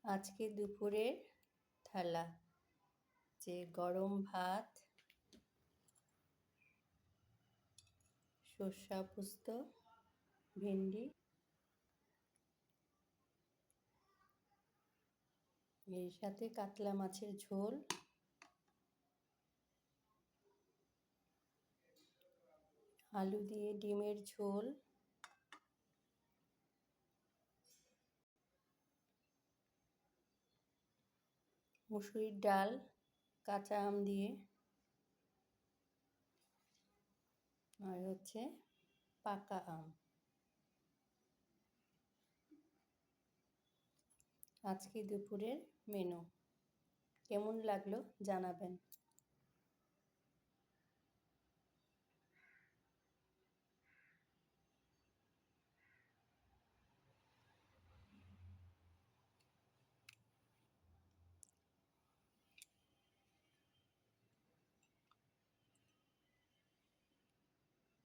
আজকে দুপুরের থালা যে গরম ভাত, সর্ষে পোস্ত, ভেন্ডি, এর সাথে কাতলা মাছের ঝোল, আলু দিয়ে ডিমের ঝোল, মুসুরির ডাল, কাঁচা আম দিয়ে, আর হচ্ছে পাকা আম। আজকে দুপুরের মেনু কেমন লাগলো জানাবেন।